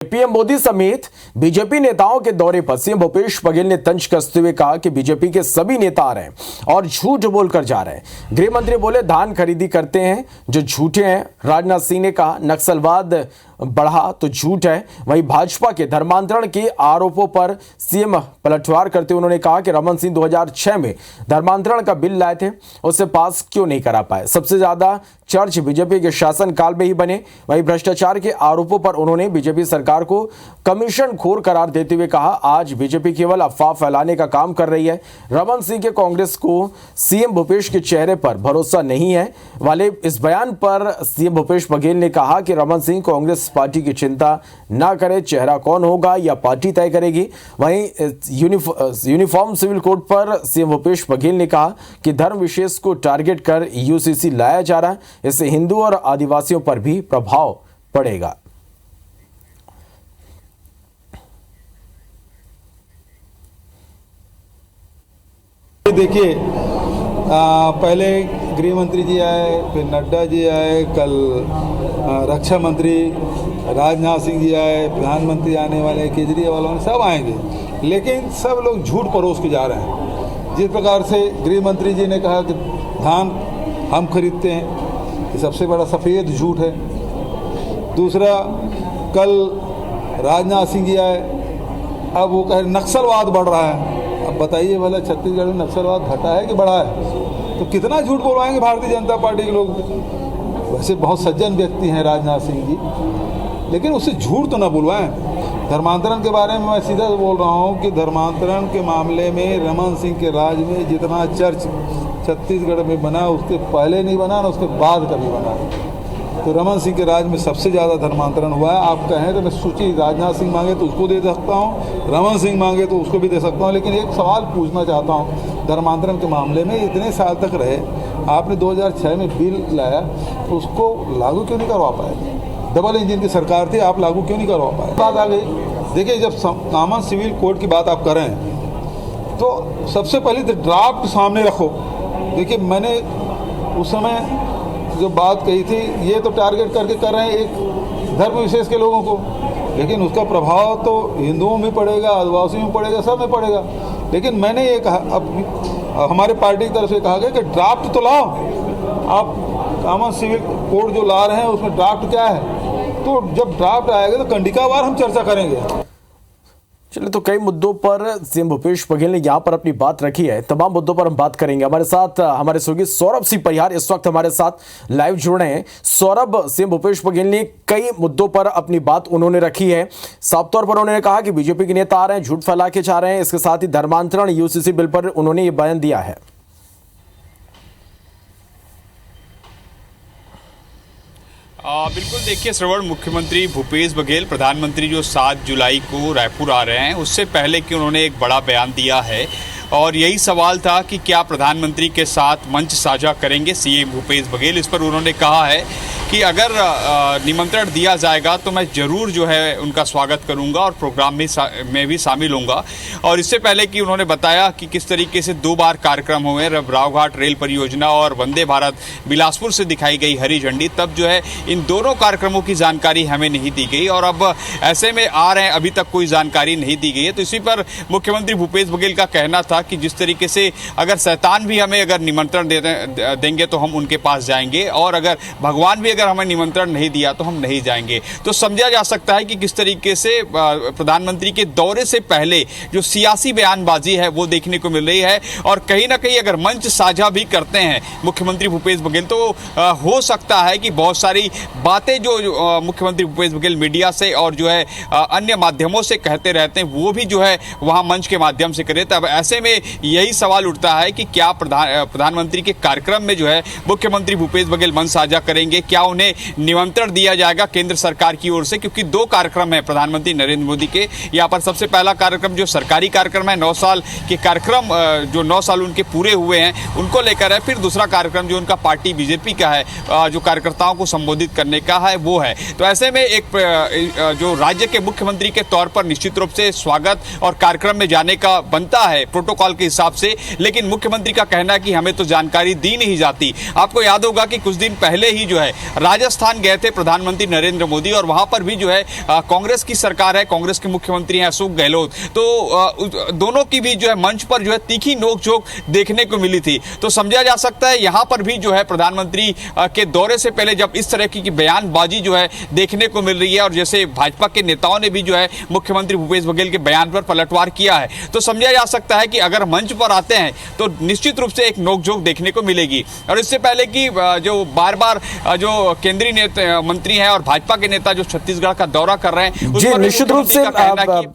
PM Modi समेत BJP नेताओं के दौरे पर सीएम भूपेश बघेल ने तंज कसते हुए कहा कि बीजेपी के सभी नेता आ रहे हैं और झूठ बोलकर जा रहे हैं। गृह मंत्री बोले धान खरीदी करते हैं जो झूठे हैं। राजनाथ सिंह ने कहा नक्सलवाद बढ़ा तो झूठ है। वहीं भाजपा के धर्मांतरण के आरोपों पर सीएम पलटवार करते हुए उन्होंने कहा कि रमन सिंह 2006 में धर्मांतरण का बिल लाए थे, उसे पास क्यों नहीं करा पाए। सबसे ज्यादा चर्च बीजेपी के शासनकाल में ही बने। वहीं भ्रष्टाचार के आरोपों पर उन्होंने बीजेपी सरकार को कमीशन खोर करार देते हुए कहा आज बीजेपी केवल अफवाह फैलाने का काम कर रही है। रमन सिंह के कांग्रेस को सीएम भूपेश के चेहरे पर भरोसा नहीं है वाले इस बयान पर सीएम भूपेश बघेल ने कहा कि रमन सिंह कांग्रेस पार्टी की चिंता ना करे, चेहरा कौन होगा या पार्टी तय करेगी। वहीं यूनिफॉर्म सिविल कोड पर सीएम भूपेश बघेल ने कहा कि धर्म विशेष को टारगेट कर यूसीसी लाया जा रहा है, इससे हिंदू और आदिवासियों पर भी प्रभाव पड़ेगा। देखिए, पहले गृह मंत्री जी आए, फिर नड्डा जी आए, कल रक्षा मंत्री राजनाथ सिंह जी आए, प्रधानमंत्री आने वाले केजरीवाल वाले सब आएंगे, लेकिन सब लोग झूठ परोस के जा रहे हैं। जिस प्रकार से गृह मंत्री जी ने कहा कि धान हम खरीदते हैं, ये सबसे बड़ा सफ़ेद झूठ है। दूसरा, कल राजनाथ सिंह जी आए, अब वो कह नक्सलवाद बढ़ रहा है। अब बताइए भला छत्तीसगढ़ में नक्सलवाद घटा है कि बढ़ा है? तो कितना झूठ बोलवाएंगे भारतीय जनता पार्टी के लोग। वैसे बहुत सज्जन व्यक्ति हैं राजनाथ सिंह जी, लेकिन उससे झूठ तो ना बुलवाएं। धर्मांतरण के बारे में मैं सीधा बोल रहा हूँ कि धर्मांतरण के मामले में रमन सिंह के राज में जितना चर्च छत्तीसगढ़ में बना, उसके पहले नहीं बना ना उसके बाद कभी बना। तो रमन सिंह के राज में सबसे ज़्यादा धर्मांतरण हुआ है। आप कहें तो मैं सूची राजनाथ सिंह मांगे तो उसको दे सकता हूँ, रमन सिंह मांगे तो उसको भी दे सकता हूँ, लेकिन एक सवाल पूछना चाहता हूँ। धर्मांतरण के मामले में इतने साल तक रहे, आपने 2006 में बिल लाया तो उसको लागू क्यों नहीं करवा पाए? डबल इंजन की सरकार थी, आप लागू क्यों नहीं करवा पाए? बात आ गई। देखिए, जब कॉमन सिविल कोड की बात आप करें तो सबसे पहले तो ड्राफ्ट सामने रखो। देखिए, मैंने उस समय जो बात कही थी, ये तो टारगेट करके कर रहे हैं एक धर्म विशेष के लोगों को, लेकिन उसका प्रभाव तो हिंदुओं में पड़ेगा, आदिवासियों में पड़ेगा, सब में पड़ेगा। लेकिन मैंने ये कहा, अब हमारे पार्टी की तरफ से कहा गया कि ड्राफ्ट तो लाओ। आप कॉमन सिविल कोड जो ला रहे हैं उसमें ड्राफ्ट क्या है? तो जब ड्राफ्ट आएगा तो कंडिकावार हम चर्चा करेंगे। चलिए, तो कई मुद्दों पर सीएम भूपेश बघेल ने यहां पर अपनी बात रखी है। तमाम मुद्दों पर हम बात करेंगे। हमारे साथ हमारे सहयोगी सौरभ सिंह परिहार इस वक्त हमारे साथ लाइव जुड़ रहे हैं। सौरभ, सीएम भूपेश बघेल ने कई मुद्दों पर अपनी बात उन्होंने रखी है। साफ तौर पर उन्होंने कहा कि बीजेपी के नेता आ रहे हैं, झूठ फैला के जा रहे हैं। इसके साथ ही धर्मांतरण यूसीसी बिल पर उन्होंने ये बयान दिया है। बिल्कुल, देखिए श्रवण, मुख्यमंत्री भूपेश बघेल प्रधानमंत्री जो 7 जुलाई को रायपुर आ रहे हैं, उससे पहले कि उन्होंने एक बड़ा बयान दिया है और यही सवाल था कि क्या प्रधानमंत्री के साथ मंच साझा करेंगे सीएम भूपेश बघेल। इस पर उन्होंने कहा है कि अगर निमंत्रण दिया जाएगा तो मैं ज़रूर जो है उनका स्वागत करूंगा और प्रोग्राम में भी शामिल होऊंगा। और इससे पहले कि उन्होंने बताया कि किस तरीके से 2 बार कार्यक्रम हुए, रावघाट रेल परियोजना और वंदे भारत बिलासपुर से दिखाई गई हरी झंडी, तब जो है इन दोनों कार्यक्रमों की जानकारी हमें नहीं दी गई और अब ऐसे में आ रहे हैं, अभी तक कोई जानकारी नहीं दी गई है। तो इसी पर मुख्यमंत्री भूपेश बघेल का कहना था कि जिस तरीके से अगर शैतान भी हमें अगर निमंत्रण देंगे तो हम उनके पास जाएंगे और अगर भगवान भी अगर हमें निमंत्रण नहीं दिया तो हम नहीं जाएंगे। तो समझा जा सकता है कि किस तरीके से प्रधानमंत्री के दौरे से पहले जो सियासी बयानबाजी है वो देखने को मिल रही है। और कहीं ना कहीं अगर मंच साझा भी करते हैं मुख्यमंत्री भूपेश बघेल तो हो सकता है कि बहुत सारी बातें जो मुख्यमंत्री भूपेश बघेल मीडिया से और जो है अन्य माध्यमों से कहते रहते हैं वो भी जो है वहां मंच के माध्यम से करे। तब ऐसे में यही सवाल उठता है कि क्या प्रधानमंत्री के कार्यक्रम में जो है मुख्यमंत्री भूपेश बघेल मंच साझा करेंगे, क्या उन्हें निमंत्रण दिया जाएगा केंद्र सरकार की ओर से, क्योंकि 2 कार्यक्रम है प्रधानमंत्री नरेंद्र मोदी के। यहाँ पर सबसे पहला कार्यक्रम जो सरकारी कार्यक्रम है, 9 साल के कार्यक्रम, जो 9 साल उनके पूरे हुए हैं उनको लेकर है। फिर दूसरा कार्यक्रम जो उनका पार्टी बीजेपी का है, जो कार्यकर्ताओं को संबोधित करने का है वो है। तो ऐसे में एक जो राज्य के मुख्यमंत्री के तौर पर निश्चित रूप से स्वागत और कार्यक्रम में जाने का बनता है प्रोटोकॉल के हिसाब से, लेकिन मुख्यमंत्री का कहना है कि हमें तो जानकारी दी नहीं जाती। आपको याद होगा कि कुछ दिन पहले ही जो है राजस्थान गए थे प्रधानमंत्री नरेंद्र मोदी और वहां पर भी जो है कांग्रेस की सरकार है, कांग्रेस के मुख्यमंत्री हैं अशोक गहलोत, तो दोनों की भी जो है मंच पर जो है तीखी नोकझोंक देखने को मिली थी। तो समझा जा सकता है यहां पर भी जो है प्रधानमंत्री के दौरे से पहले जब इस तरह की बयानबाजी जो है देखने को मिल रही है और जैसे भाजपा के नेताओं ने भी जो है मुख्यमंत्री भूपेश बघेल के बयान पर पलटवार किया है, तो समझा जा सकता है कि अगर मंच पर आते हैं तो निश्चित रूप से एक नोकझोंक देखने को मिलेगी। और इससे पहले कि जो बार बार जो केंद्रीय मंत्री हैं और भाजपा के नेता जो छत्तीसगढ़ का दौरा कर रहे हैं जी, निश्चित रूप से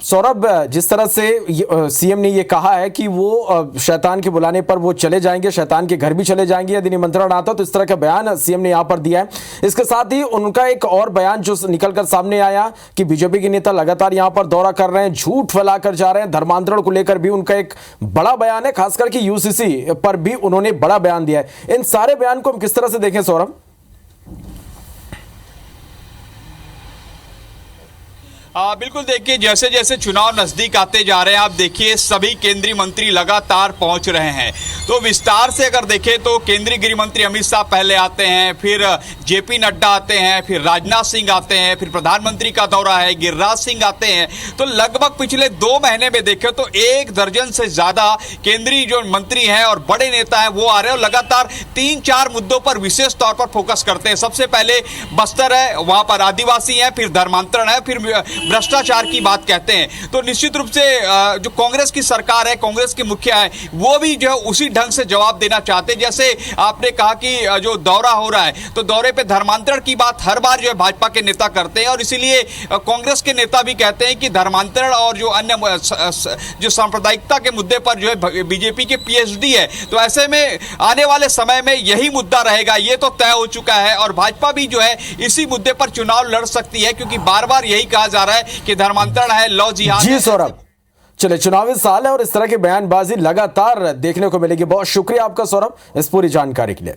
सौरभ, जिस तरह से सीएम ने ये कहा है कि वो शैतान के बुलाने पर वो चले जाएंगे, शैतान के घर भी चले जाएंगे यदि निमंत्रण आता, तो इस तरह का बयान सीएम ने यहां पर दिया है। इसके साथ ही उनका एक और बयान जो निकलकर सामने आया कि बीजेपी के नेता लगातार यहां पर दौरा कर रहे हैं, झूठ फैलाकर जा रहे हैं, धर्मांतरण को लेकर भी उनका एक बड़ा बयान है, खासकर कि यूसीसी पर भी उन्होंने बड़ा बयान दिया है। इन सारे बयान को हम किस तरह से देखें सौरभ? बिल्कुल देखिए, जैसे जैसे चुनाव नजदीक आते जा रहे हैं आप देखिए सभी केंद्रीय मंत्री लगातार पहुंच रहे हैं। तो विस्तार से अगर देखें तो केंद्रीय गृह मंत्री अमित शाह पहले आते हैं, फिर जेपी नड्डा आते हैं, फिर राजनाथ सिंह आते हैं, फिर प्रधानमंत्री का दौरा है, गिरिराज सिंह आते हैं। तो लगभग पिछले 2 महीने में देखें तो 1 दर्जन से ज्यादा केंद्रीय जो मंत्री हैं और बड़े नेता हैं वो आ रहे हैं और लगातार 3-4 मुद्दों पर विशेष तौर पर फोकस करते हैं। सबसे पहले बस्तर है, वहां पर आदिवासी है, फिर धर्मांतरण है, फिर भ्रष्टाचार की बात कहते हैं। तो निश्चित रूप से जो कांग्रेस की सरकार है, कांग्रेस के मुखिया है, वो भी जो है उसी ढंग से जवाब देना चाहते हैं। जैसे आपने कहा कि जो दौरा हो रहा है तो दौरे पे धर्मांतरण की बात हर बार जो है भाजपा के नेता करते हैं और इसीलिए कांग्रेस के नेता भी कहते हैं कि धर्मांतरण और जो अन्य जो सांप्रदायिकता के मुद्दे पर जो है बीजेपी के पीएचडी है, तो ऐसे में आने वाले समय में यही मुद्दा रहेगा, ये तो तय हो चुका है और भाजपा भी जो है इसी मुद्दे पर चुनाव लड़ सकती है क्योंकि बार बार यही कहा जा रहा है कि धर्मांतरण है, लव जिहाद। जी सौरभ, चले चुनावी साल है और इस तरह की बयानबाजी लगातार देखने को मिलेगी। बहुत शुक्रिया आपका सौरभ इस पूरी जानकारी के लिए।